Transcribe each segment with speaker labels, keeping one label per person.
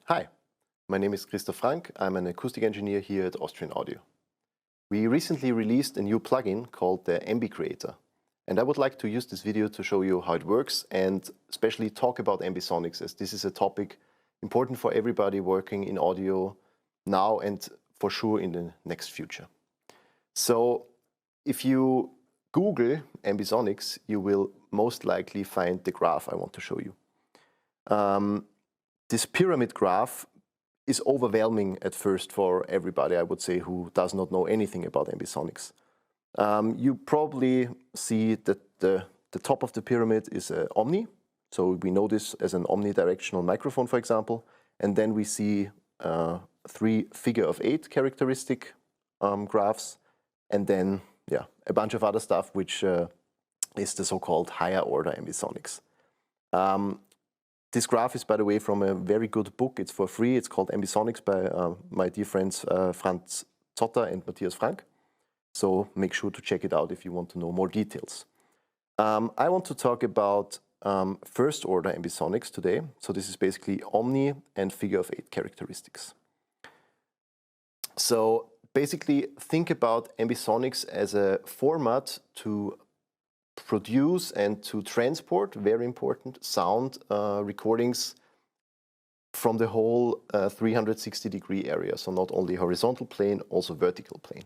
Speaker 1: Hi, my name is Christoph Frank. I'm an acoustic engineer here at Austrian Audio. We recently released a new plugin called the AmbiCreator, and I would like to use this video to show you how it works and especially talk about ambisonics, as this is a topic important for everybody working in audio now and for sure in the next future. So if you Google ambisonics, you will most likely find the graph I want to show you. This pyramid graph is overwhelming at first for everybody, I would say, who does not know anything about ambisonics. You probably see that the top of the pyramid is an omni. So we know this as an omnidirectional microphone, for example. And then we see three figure-of-8 characteristic graphs. And then, a bunch of other stuff, which is the so-called higher order ambisonics. This graph is, by the way, from a very good book. It's for free. It's called Ambisonics by my dear friends Franz Zotter and Matthias Frank. So make sure to check it out if you want to know more details. I want to talk about first order ambisonics today. So this is basically omni and figure-of-8 characteristics. So basically think about ambisonics as a format to produce and to transport, very important, sound recordings from the whole 360-degree area. So not only horizontal plane, also vertical plane.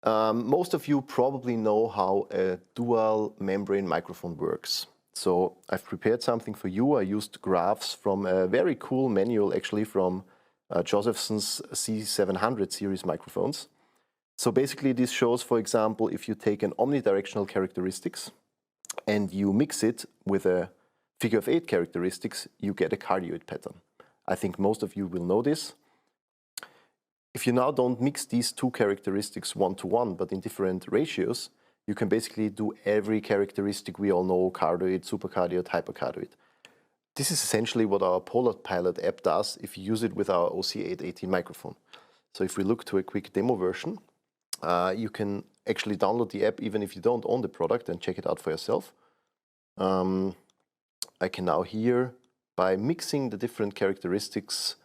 Speaker 1: Most of you probably know how a dual membrane microphone works. So I've prepared something for you. I used graphs from a very cool manual, actually, from Josephson's C700 series microphones. So basically this shows, for example, if you take an omnidirectional characteristics and you mix it with a figure-of-8 characteristics, you get a cardioid pattern. I think most of you will know this. If you now don't mix these two characteristics one-to-one, but in different ratios, you can basically do every characteristic we all know, cardioid, supercardioid, hypercardioid. This is essentially what our Polar Pilot app does if you use it with our OC818 microphone. So if we look to a quick demo version, you can actually download the app even if you don't own the product and check it out for yourself. I can now here, by mixing the different characteristics,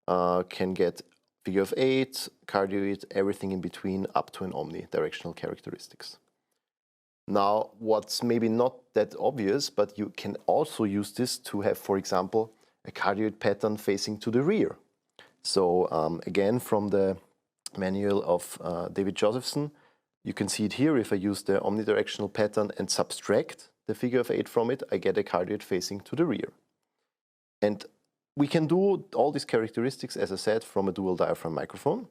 Speaker 1: can get figure-of-8, cardioid, everything in between, up to an omnidirectional characteristics. Now, what's maybe not that obvious, but you can also use this to have, for example, a cardioid pattern facing to the rear. So again, from the manual of David Josephson, you can see it here. If I use the omnidirectional pattern and subtract the figure-of-8 from it, I get a cardioid facing to the rear. And we can do all these characteristics, as I said, from a dual diaphragm microphone.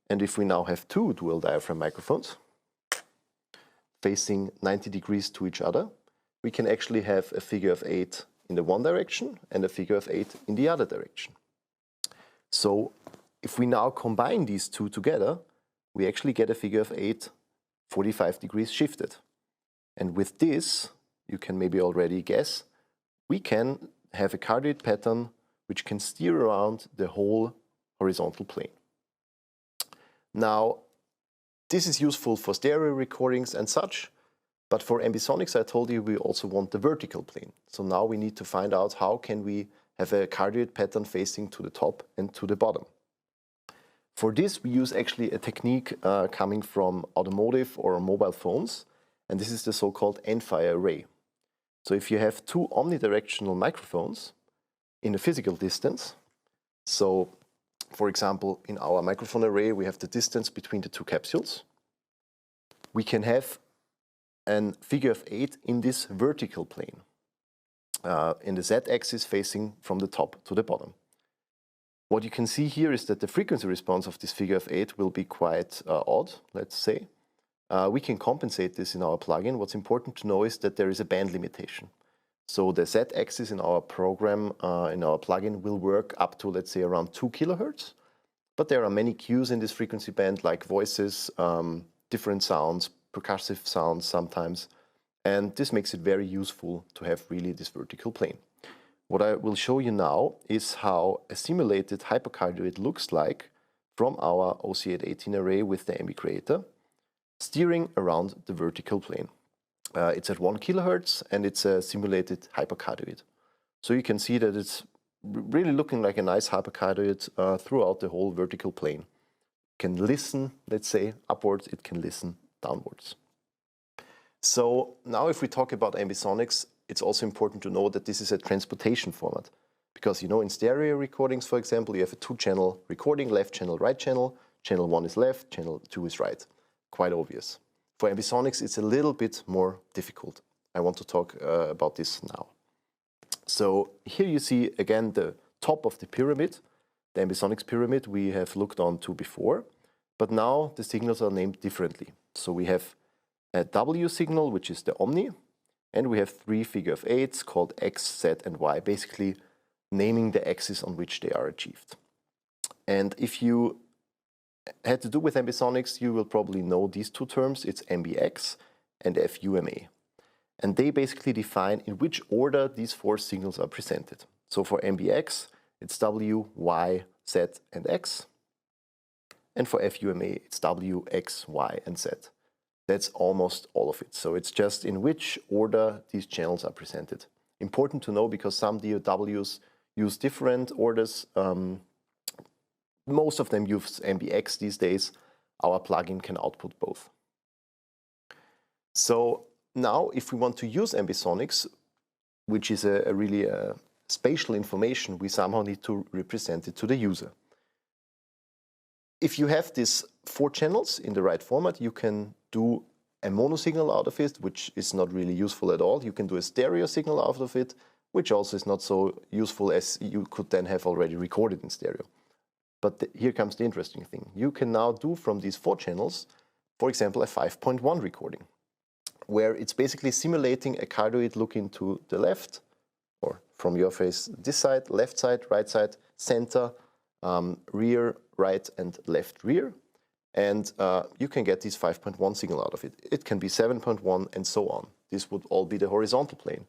Speaker 1: And if we now have two dual diaphragm microphones facing 90 degrees to each other, we can actually have a figure-of-8 in the one direction and a figure-of-8 in the other direction. So if we now combine these two together, we actually get a figure-of-8 45 degrees shifted. And with this, you can maybe already guess, we can have a cardioid pattern which can steer around the whole horizontal plane. Now, this is useful for stereo recordings and such, but for ambisonics, I told you we also want the vertical plane. So now we need to find out how can we have a cardioid pattern facing to the top and to the bottom. For this, we use actually a technique coming from automotive or mobile phones, and this is the so-called Enfire Array. So if you have two omnidirectional microphones in a physical distance, so for example, in our microphone array, we have the distance between the two capsules, we can have a figure-of-8 in this vertical plane, in the z-axis facing from the top to the bottom. What you can see here is that the frequency response of this figure-of-8 will be quite odd, let's say. We can compensate this in our plugin. What's important to know is that there is a band limitation. So the z-axis in our program, in our plugin, will work up to, let's say, around 2 kilohertz. But there are many cues in this frequency band, like voices, different sounds, percussive sounds sometimes. And this makes it very useful to have really this vertical plane. What I will show you now is how a simulated hypercardioid looks like from our OC818 array with the AmbiCreator, steering around the vertical plane. It's at 1 kilohertz and it's a simulated hypercardioid. So you can see that it's really looking like a nice hypercardioid throughout the whole vertical plane. It can listen, let's say, upwards, it can listen downwards. So now if we talk about ambisonics, it's also important to know that this is a transportation format. Because, you know, in stereo recordings, for example, you have a two-channel recording, left channel, right channel. Channel 1 is left, channel 2 is right. Quite obvious. For ambisonics, it's a little bit more difficult. I want to talk about this now. So here you see, again, the top of the pyramid, the ambisonics pyramid we have looked on to before. But now the signals are named differently. So we have a W signal, which is the omni, and we have three figure of eights called X, Z, and Y, basically naming the axis on which they are achieved. And if you had to do with ambisonics, you will probably know these two terms. It's MBX and FUMA. And they basically define in which order these four signals are presented. So for MBX, it's W, Y, Z, and X. And for FUMA, it's W, X, Y, and Z. That's almost all of it. So it's just in which order these channels are presented. Important to know because some DAWs use different orders. Most of them use MBX these days. Our plugin can output both. So now if we want to use ambisonics, which is a really spatial information, we somehow need to represent it to the user. If you have these four channels in the right format, you can do a mono signal out of it, which is not really useful at all. You can do a stereo signal out of it, which also is not so useful as you could then have already recorded in stereo. But here comes the interesting thing. You can now do from these four channels, for example, a 5.1 recording, where it's basically simulating a cardioid looking to the left, or from your face, this side, left side, right side, center, rear, right, and left rear. And you can get this 5.1 signal out of it. It can be 7.1 and so on. This would all be the horizontal plane.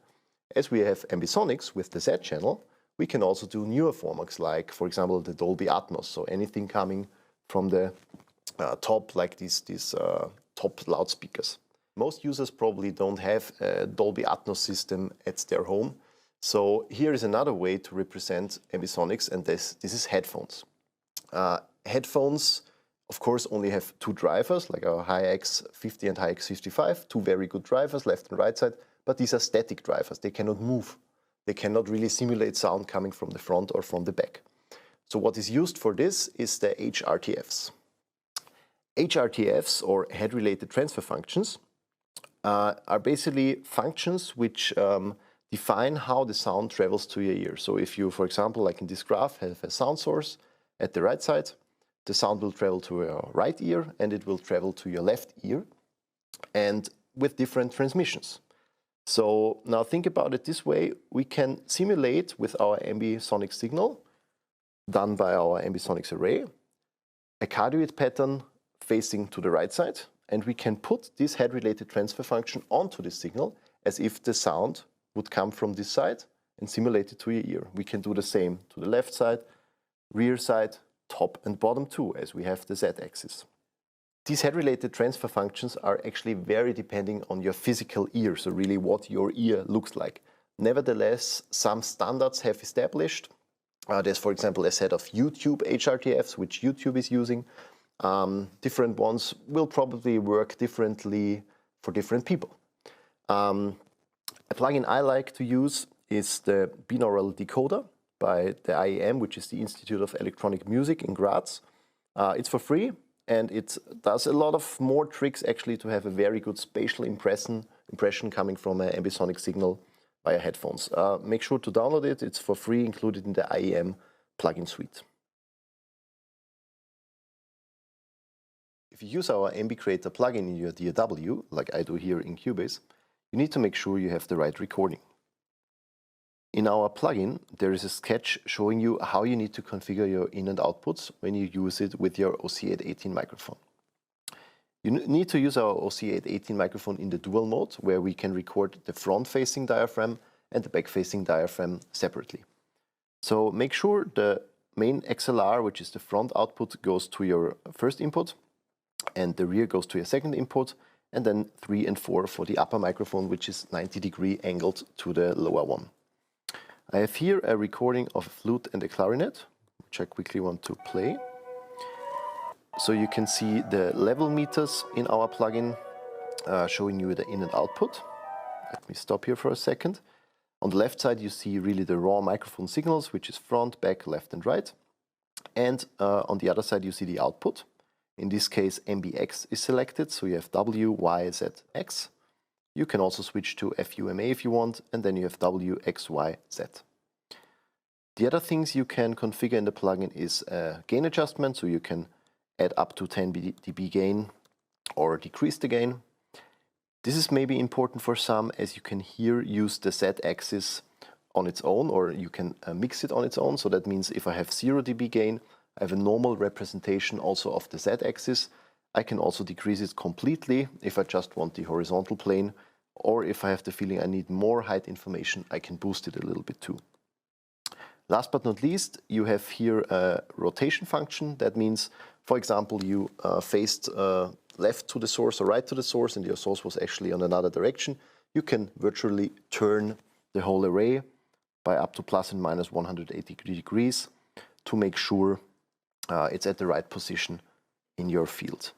Speaker 1: As we have ambisonics with the Z channel, we can also do newer formats like, for example, the Dolby Atmos. So anything coming from the top, like these top loudspeakers. Most users probably don't have a Dolby Atmos system at their home. So here is another way to represent ambisonics, and this is headphones. Headphones, of course, only have two drivers, like our HiX50 and HiX55, two very good drivers, left and right side, but these are static drivers. They cannot move. They cannot really simulate sound coming from the front or from the back. So what is used for this is the Hrtfs. Hrtfs, or head-related transfer functions, are basically functions which define how the sound travels to your ear. So if you, for example, like in this graph, have a sound source at the right side, the sound will travel to your right ear and it will travel to your left ear, and with different transmissions. So now think about it this way. We can simulate with our ambisonic signal, done by our ambisonics array, a cardioid pattern facing to the right side, and we can put this head-related transfer function onto the signal as if the sound would come from this side and simulate it to your ear. We can do the same to the left side, rear side, top and bottom too, as we have the Z-axis. These head-related transfer functions are actually very depending on your physical ear, so really what your ear looks like. Nevertheless, some standards have established. There's, for example, a set of YouTube Hrtfs, which YouTube is using. Different ones will probably work differently for different people. A plugin I like to use is the Binaural Decoder by the IEM, which is the Institute of Electronic Music in Graz. It's for free, and it does a lot of more tricks actually to have a very good spatial impression coming from an ambisonic signal via headphones. Make sure to download it. It's for free, included in the IEM plugin suite. If you use our AmbiCreator plugin in your DAW, like I do here in Cubase, you need to make sure you have the right recording. In our plugin, there is a sketch showing you how you need to configure your in and outputs when you use it with your OC818 microphone. You need to use our OC818 microphone in the dual mode, where we can record the front-facing diaphragm and the back-facing diaphragm separately. So make sure the main XLR, which is the front output, goes to your first input, and the rear goes to your second input, and then 3 and 4 for the upper microphone, which is 90-degree angled to the lower one. I have here a recording of a flute and a clarinet, which I quickly want to play. So you can see the level meters in our plugin showing you the in and output. Let me stop here for a second. On the left side you see really the raw microphone signals, which is front, back, left and right. And on the other side you see the output. In this case MBX is selected, so you have W, Y, Z, X. You can also switch to FUMA if you want, and then you have W, X, Y, Z. The other things you can configure in the plugin is gain adjustment, so you can add up to 10 dB gain or decrease the gain. This is maybe important for some, as you can here use the Z-axis on its own, or you can mix it on its own. So that means if I have 0 dB gain, I have a normal representation also of the Z-axis. I can also decrease it completely if I just want the horizontal plane, or if I have the feeling I need more height information, I can boost it a little bit too. Last but not least, you have here a rotation function. That means, for example, you faced left to the source or right to the source and your source was actually on another direction. You can virtually turn the whole array by up to plus and minus 180 degrees to make sure it's at the right position in your field.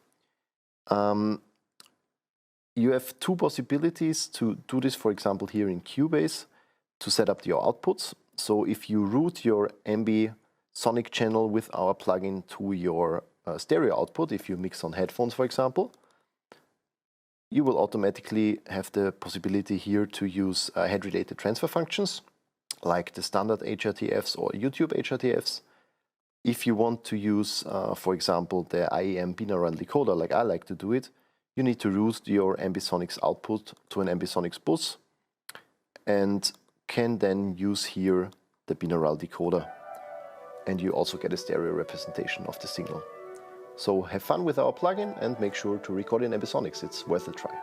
Speaker 1: You have two possibilities to do this, for example, here in Cubase, to set up your outputs. So if you route your ambisonic channel with our plugin to your stereo output, if you mix on headphones, for example, you will automatically have the possibility here to use head-related transfer functions, like the standard Hrtfs or YouTube Hrtfs. If you want to use, for example, the Iem Binary Decoder, like I like to do it, you need to route your ambisonics output to an ambisonics bus and can then use here the Binaural Decoder. And you also get a stereo representation of the signal. So have fun with our plugin and make sure to record in ambisonics, it's worth a try.